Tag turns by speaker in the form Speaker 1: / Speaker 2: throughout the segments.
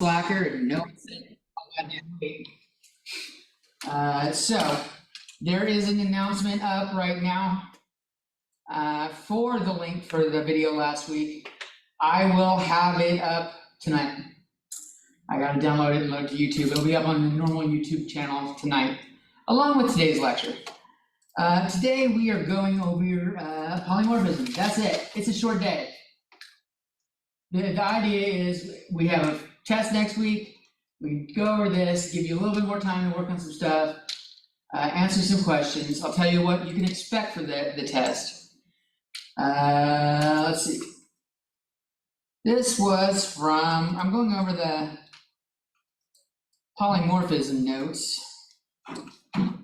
Speaker 1: Slacker, no. So there is an announcement up right now for the link for the video last week. I will have it up tonight. I got to download it and load it to YouTube. It'll be up on the normal YouTube channel tonight, along with today's lecture. Today we are going over polymorphism. That's it. It's a short day. The idea is we have a test next week. We go over this, give you a little bit more time to work on some stuff, answer some questions. I'll tell you what you can expect for the test. Let's see. This was from, I'm going over the polymorphism notes. Maybe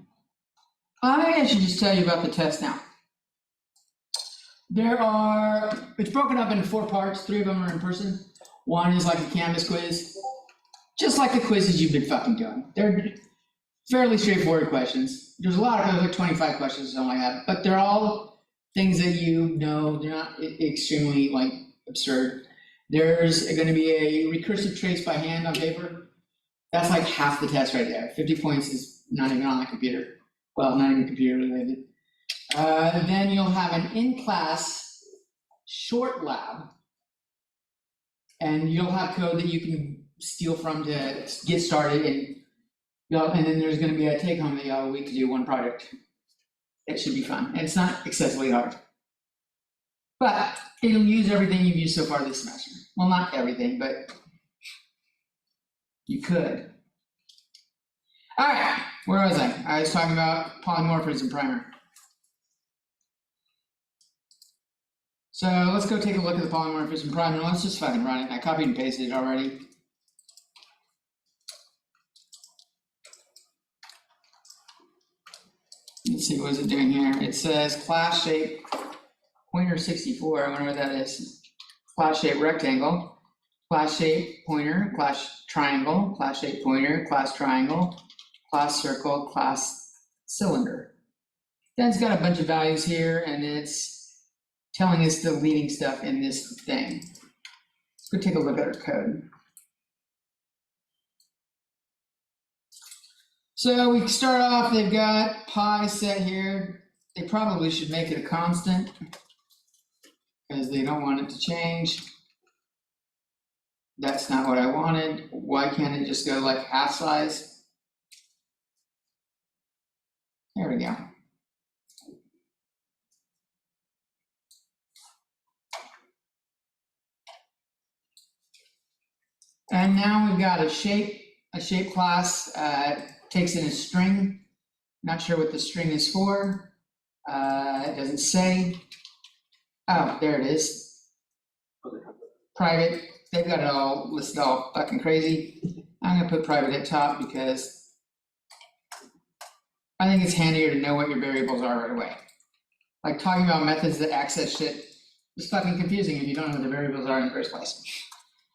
Speaker 1: I should just tell you about the test now. It's broken up into 4 parts. 3 of them are in person. 1 is like a Canvas quiz, just like the quizzes you've been fucking doing. They're fairly straightforward questions. There's a lot of like 25 questions or something like that, but they're all things that you know. They're not extremely like absurd. There's going to be a recursive trace by hand on paper. That's like half the test right there. 50 points is not even on the computer. Well, not even computer related. Then you'll have an in-class short lab, and you'll have code that you can steal from to get started. And then there's going to be a take-home that you have a week to do 1 project. It should be fun, and it's not excessively hard. But it'll use everything you've used so far this semester. Well, not everything, but you could. All right, where was I? I was talking about polymorphism primer. So let's go take a look at the polymorphism primer. Let's just fucking run it. I copied and pasted it already. Let's see, what is it doing here? It says class shape pointer 64. I wonder what that is. Class shape rectangle, class shape pointer, class triangle, class shape pointer, class triangle, class circle, class cylinder. Then it's got a bunch of values here, and it's telling us the leading stuff in this thing. Let's go take a look at our code. So we start off, they've got pi set here. They probably should make it a constant because they don't want it to change. That's not what I wanted. Why can't it just go like half size? There we go. And now we've got a shape class, takes in a string. Not sure what the string is for. It doesn't say. Oh, there it is. Private. They've got it all listed all fucking crazy. I'm gonna put private at top because I think it's handier to know what your variables are right away. Like talking about methods that access shit is fucking confusing if you don't know what the variables are in the first place.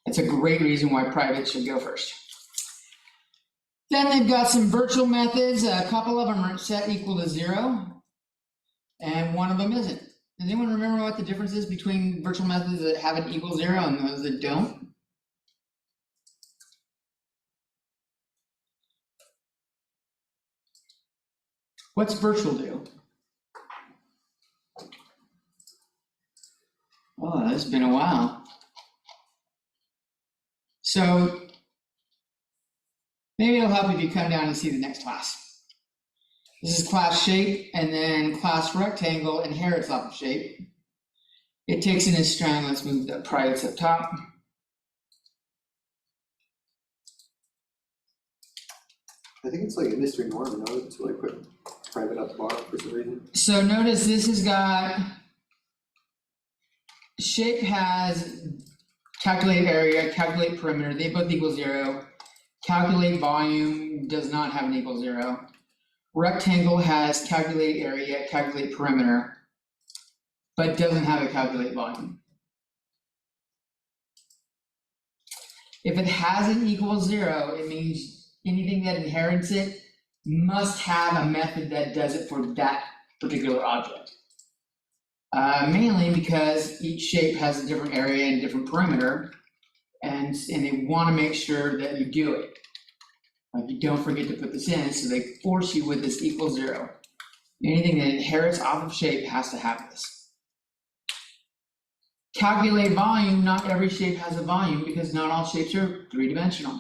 Speaker 1: It's a great reason why private should go first. Then they've got some virtual methods. A couple of them are set equal to 0, and one of them isn't. Does anyone remember what the difference is between virtual methods that have an equal 0 and those that don't? What's virtual do? Oh, it's been a while. So maybe it'll help if you come down and see the next class. This is class shape, and then class rectangle inherits off of shape. It takes in a string. Let's move the privates up top.
Speaker 2: I think it's like industry norm, no? To like put private at the bottom for some reason.
Speaker 1: So notice this has got, shape has calculate area, calculate perimeter. They both equal 0. Calculate volume does not have an equal 0. Rectangle has calculate area, calculate perimeter, but doesn't have a calculate volume. If it has an equal 0, it means anything that inherits it must have a method that does it for that particular object. Mainly because each shape has a different area and different perimeter, And they want to make sure that you do it. Like you don't forget to put this in, so they force you with this equals 0. Anything that inherits off of shape has to have this. Calculate volume, not every shape has a volume because not all shapes are 3-dimensional.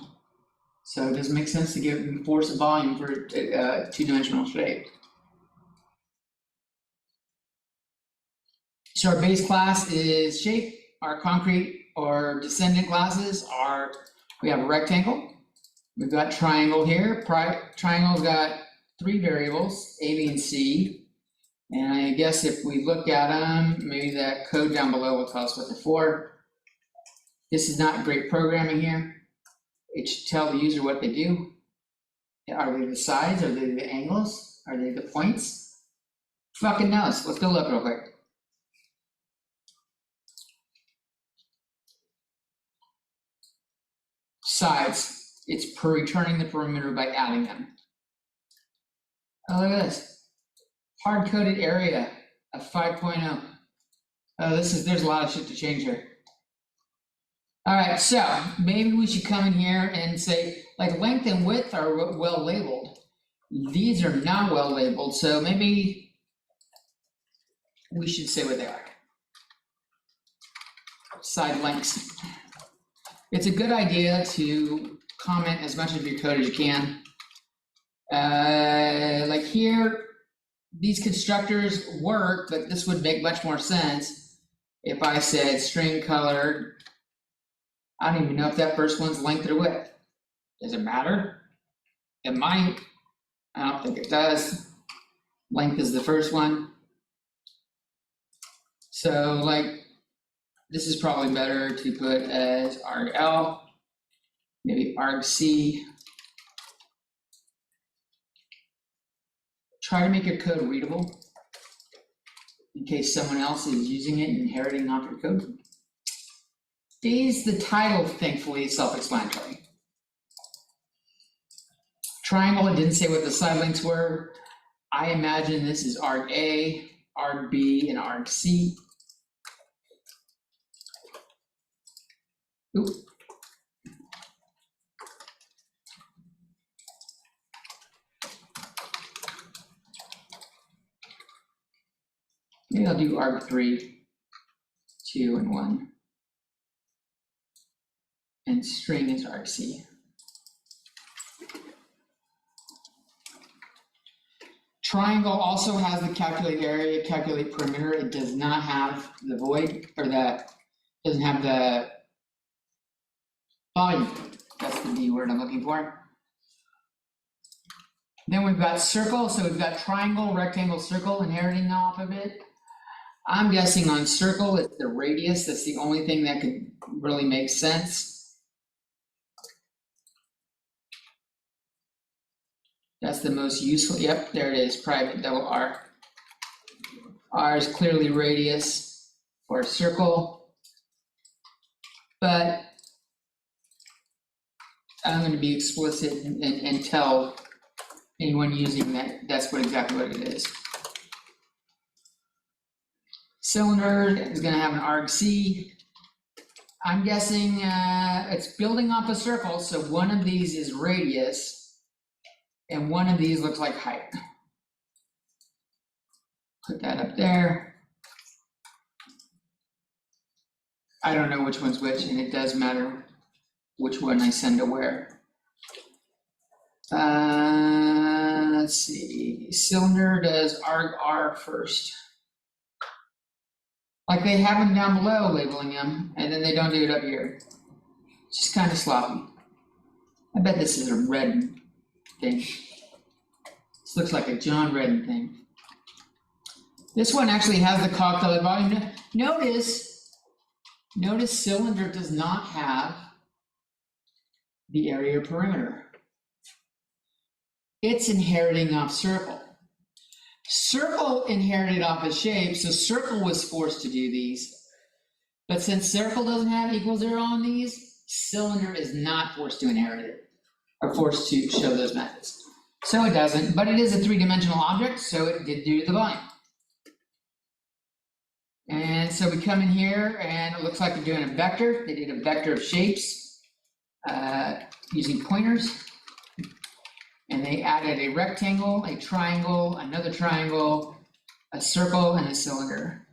Speaker 1: So it doesn't make sense to force a volume for a 2-dimensional shape. So our base class is shape. Our concrete or descendant classes are, we have a rectangle. We've got triangle here. Triangle's got 3 variables, A, B, and C. And I guess if we look at them, maybe that code down below will tell us what they're for. This is not great programming here. It should tell the user what they do. Are they the sides? Are they the angles? Are they the points? Fucking knows. Let's go look real quick. Sides. It's per returning the perimeter by adding them. Oh, look at this. Hard-coded area of 5.0. Oh, there's a lot of shit to change here. All right, so maybe we should come in here and say, like length and width are well labeled. These are not well labeled, so maybe we should say what they are. Side lengths. It's a good idea to comment as much of your code as you can. Like here, these constructors work, but this would make much more sense if I said string color. I don't even know if that first one's length or width. Does it matter? It might. I don't think it does. Length is the first one. So like, this is probably better to put as argl, maybe argc. Try to make your code readable in case someone else is using it and inheriting off your code. The title, thankfully, is self-explanatory. Triangle, it didn't say what the side lengths were. I imagine this is arg-A, arg-B, and arg-C. Oop. Maybe I'll do arg3, 2, and 1. And string is argc. Triangle also has the calculate area, calculate perimeter. It does not have the void, or that doesn't have the volume. That's the B word I'm looking for. Then we've got circle, so we've got triangle, rectangle, circle inheriting off of it. I'm guessing on circle, it's the radius. That's the only thing that could really make sense. That's the most useful. Yep, there it is, private double R. R is clearly radius for a circle, but I'm going to be explicit and tell anyone using that that's exactly what it is. Cylinder is going to have an argc. I'm guessing it's building off a circle, so one of these is radius. And one of these looks like height. Put that up there. I don't know which one's which, and it does matter which one I send to where. Let's see. Cylinder does arg-R first. Like they have them down below labeling them, and then they don't do it up here. It's just kind of sloppy. I bet this is a red thing. This looks like a John Redden thing. This one actually has the calculate volume. Notice cylinder does not have the area perimeter. It's inheriting off circle. Circle inherited off a shape, so circle was forced to do these. But since circle doesn't have equal 0 on these, cylinder is not forced to inherit it, or forced to show those methods. So it doesn't, but it is a 3-dimensional object, so it did do the volume. And so we come in here and it looks like they're doing a vector. They did a vector of shapes using pointers. And they added a rectangle, a triangle, another triangle, a circle, and a cylinder.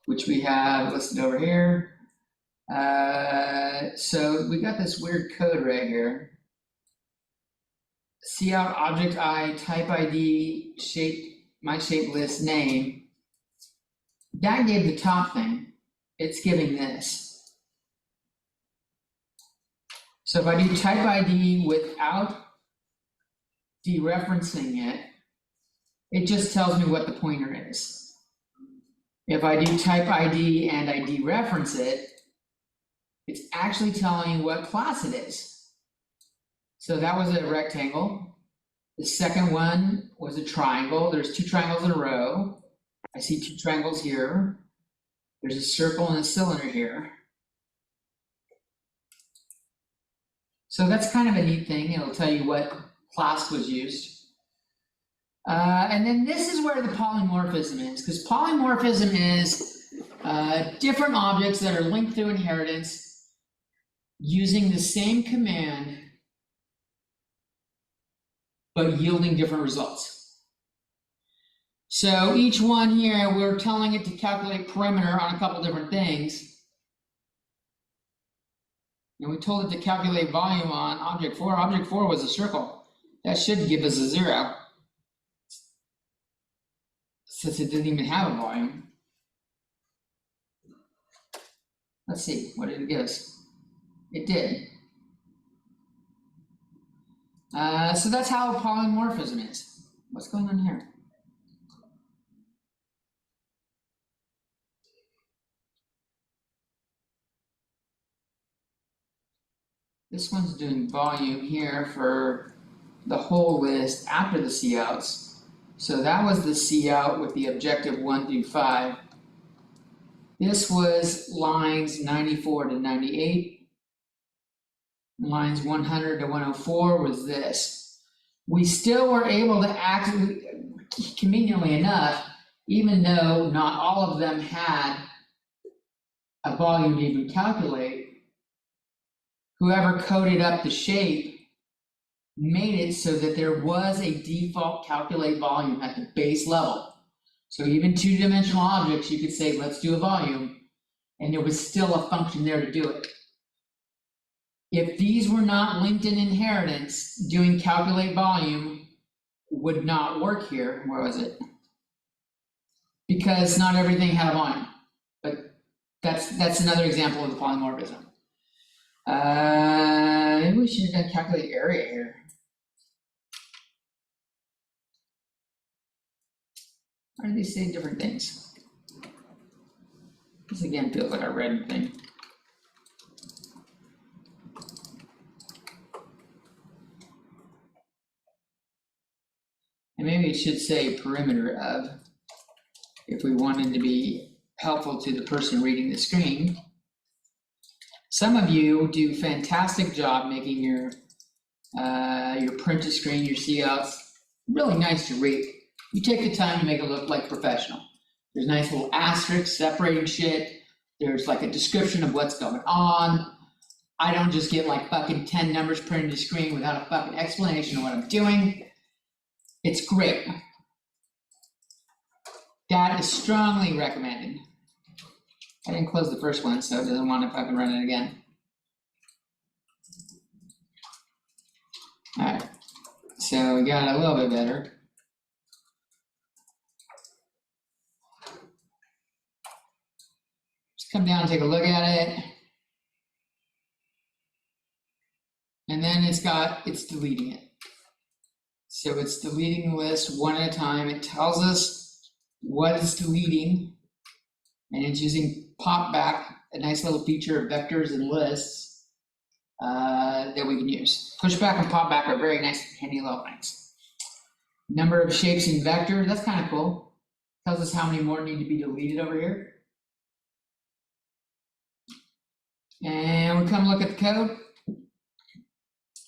Speaker 1: Which we have listed over here. So we got this weird code right here. See out object I, type ID, shape, my shape list, name. That gave the top thing. It's giving this. So if I do type ID without dereferencing it, it just tells me what the pointer is. If I do type ID and I dereference it, it's actually telling you what class it is. So that was a rectangle. The second one was a triangle. There's two triangles in a row. I see two triangles here. There's a circle and a cylinder here. So that's kind of a neat thing. It'll tell you what class was used. And then this is where the polymorphism is, because polymorphism is different objects that are linked through inheritance using the same command, but yielding different results. So each one here, we're telling it to calculate perimeter on a couple different things. And we told it to calculate volume on object 4. Object 4 was a circle. That should give us a 0. Since it didn't even have a volume. Let's see, what did it give us? It did. So that's how polymorphism is. What's going on here? This one's doing volume here for the whole list after the COUTs. So that was the COUT with the objective 1 through 5. This was lines 94 to 98. Lines 100 to 104 was this. We still were able to actually, conveniently enough, even though not all of them had a volume to even calculate, whoever coded up the shape made it so that there was a default calculate volume at the base level. So even two-dimensional objects, you could say, let's do a volume, and there was still a function there to do it. If these were not linked in inheritance, doing calculate volume would not work here. Where was it? Because not everything had a volume, but that's another example of the polymorphism. Maybe we should have done calculate area here. Why do they say different things? This again feels like a red thing. And maybe it should say perimeter of, if we wanted to be helpful to the person reading the screen. Some of you do a fantastic job making your print to screen, your COUTs, really nice to read. You take the time to make it look like professional. There's nice little asterisks separating shit. There's like a description of what's going on. I don't just get like fucking 10 numbers printed to screen without a fucking explanation of what I'm doing. It's great. That is strongly recommended. I didn't close the first one, so it doesn't want to fucking run it again. All right, so we got a little bit better. Just come down and take a look at it. And then it's deleting it. So it's deleting the list one at a time. It tells us what it's deleting, and it's using pop back, a nice little feature of vectors and lists that we can use. Pushback and pop back are very nice, handy little things. Number of shapes in vector, that's kind of cool. Tells us how many more need to be deleted over here. And we come look at the code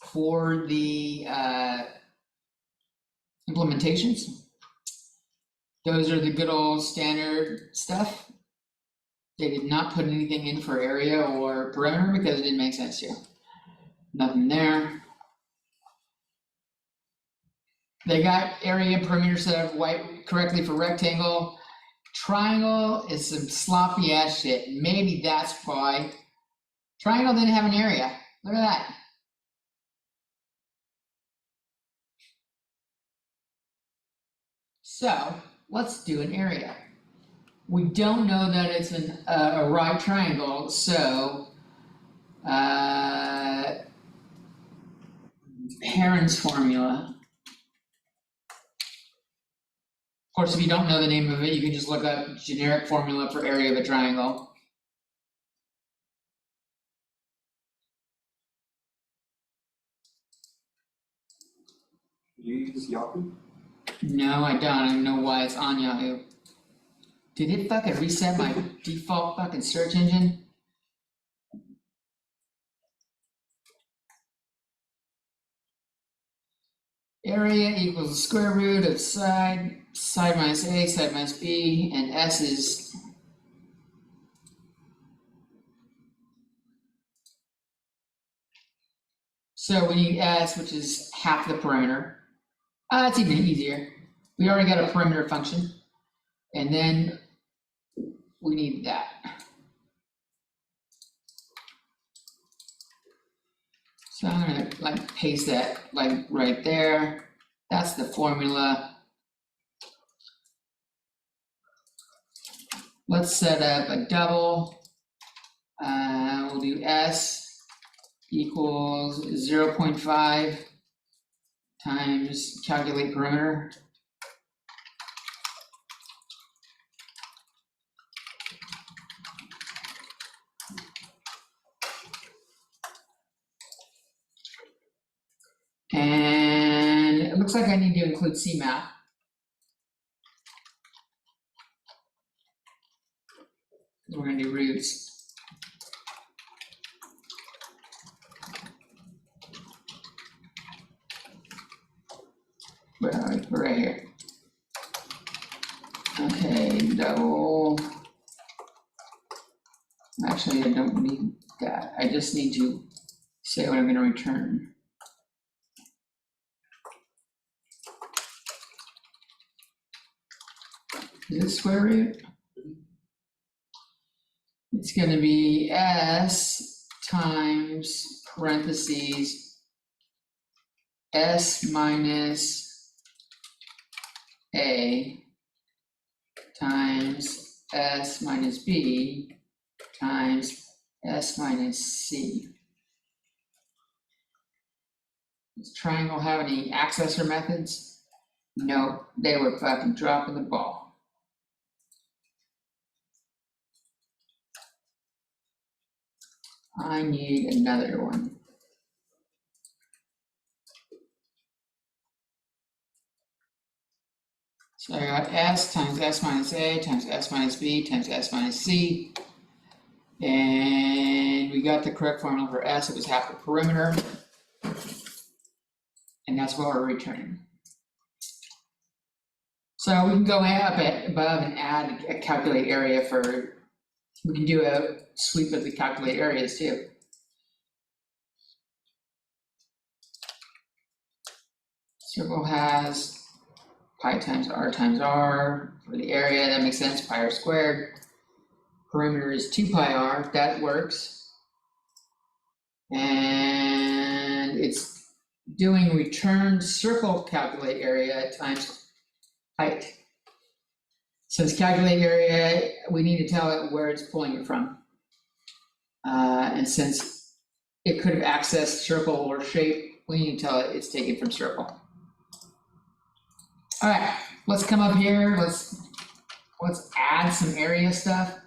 Speaker 1: for the implementations. Those are the good old standard stuff. They did not put anything in for area or perimeter because it didn't make sense to. Nothing there. They got area and perimeter set up white correctly for rectangle. Triangle is some sloppy ass shit. Maybe that's why. Triangle didn't have an area. Look at that. So let's do an area. We don't know that it's a right triangle, so Heron's formula. Of course, if you don't know the name of it, you can just look up generic formula for area of a triangle.
Speaker 2: Do you use Yahoo?
Speaker 1: No, I don't. I don't know why it's on Yahoo. Did it fucking reset my default fucking search engine? Area equals the square root of side minus A, side minus B, and S is so we need S, which is half the perimeter. That's even easier. We already got a perimeter function, and then we need that. So I'm gonna like paste that like right there. That's the formula. Let's set up a double. We'll do S equals 0.5 times calculate perimeter. And it looks like I need to include CMAP. We're gonna do roots. We're right here. Okay, double. Actually, I don't need that. I just need to say what I'm gonna return. Is it square root? It's gonna be S times parentheses S minus A times S minus B times S minus C. Does triangle have any accessor methods? No, they were fucking dropping the ball. I need another one. So I got S times S minus A times S minus B times S minus C. And we got the correct formula for S, it was half the perimeter. And that's what we're returning. So we can go up above and add a calculate area for, we can do a sweep of the calculate areas too. Circle has pi times r for the area, that makes sense, pi r squared. Perimeter is 2 pi r, that works. And it's doing return circle calculate area times height. Since calculate area, we need to tell it where it's pulling it from. And since it could have accessed circle or shape, we need to tell it it's taken from circle. All right, let's come up here, let's add some area stuff.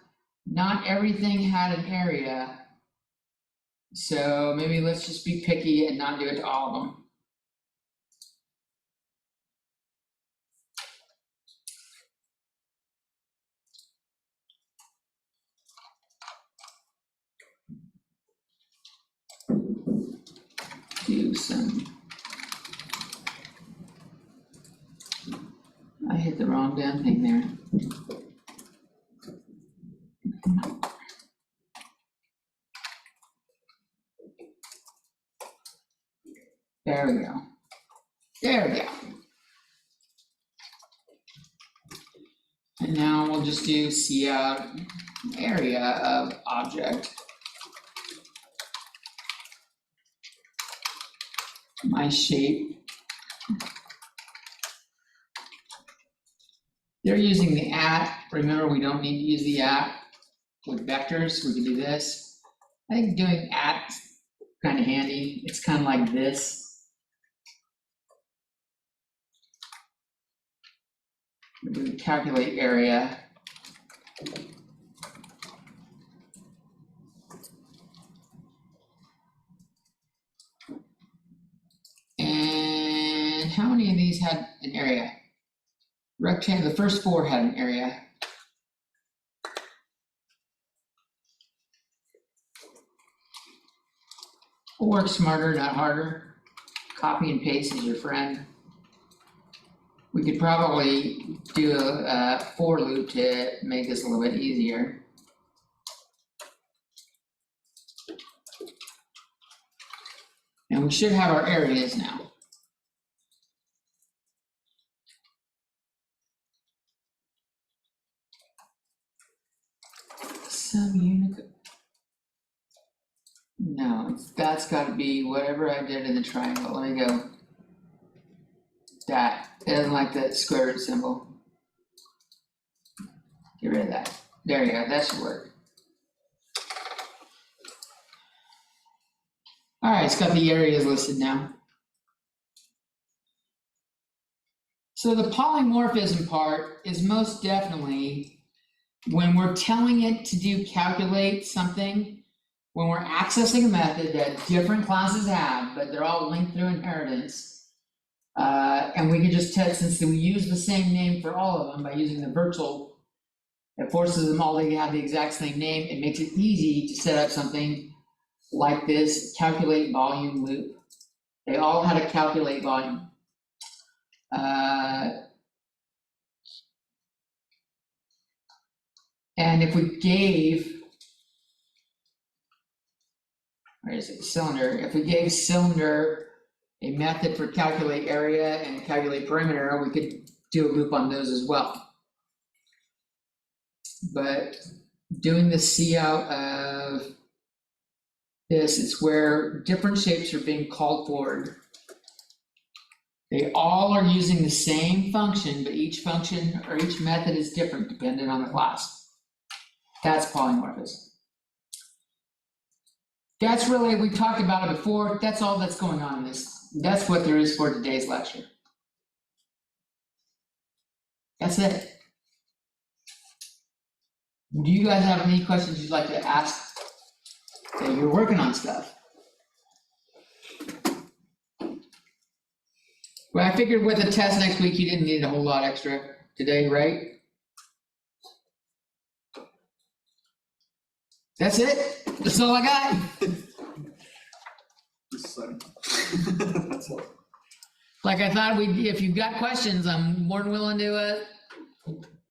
Speaker 1: Not everything had an area, so maybe let's just be picky and not do it to all of them. Do some, I hit the wrong wrong damn thing there. There we go. There we go. And now we'll just do cout area of object. My shape. They're using the at. Remember, we don't need to use the at with vectors. We can do this. I think doing at is kind of handy. It's kind of like this. We're going to calculate area. And how many of these had an area? Rectangle, the first 4 had an area. Work smarter, not harder. Copy and paste is your friend. We could probably do a for loop to make this a little bit easier. And we should have our areas now. Subunit. No, that's got to be whatever I did in the triangle. Let me go. That. It doesn't like that square root symbol. Get rid of that. There you go. That should work. All right, it's got the areas listed now. So the polymorphism part is most definitely when we're telling it to do calculate something, when we're accessing a method that different classes have, but they're all linked through inheritance. And we can just test, since we use the same name for all of them by using the virtual, it forces them all to have the exact same name. It makes it easy to set up something like this calculate volume loop. They all had a calculate volume. And if we gave, where is it, cylinder, if we gave cylinder a method for calculate area and calculate perimeter, we could do a loop on those as well. But doing the cout of this is where different shapes are being called forward. They all are using the same function, but each function or each method is different depending on the class. That's polymorphism. That's really, we talked about it before, that's all that's going on in this. That's what there is for today's lecture. That's it. Do you guys have any questions you'd like to ask that you're working on stuff? Well, I figured with a test next week, you didn't need a whole lot extra today, right? That's it. That's all I got.
Speaker 2: That's all.
Speaker 1: Like I thought, if you've got questions, I'm more than willing to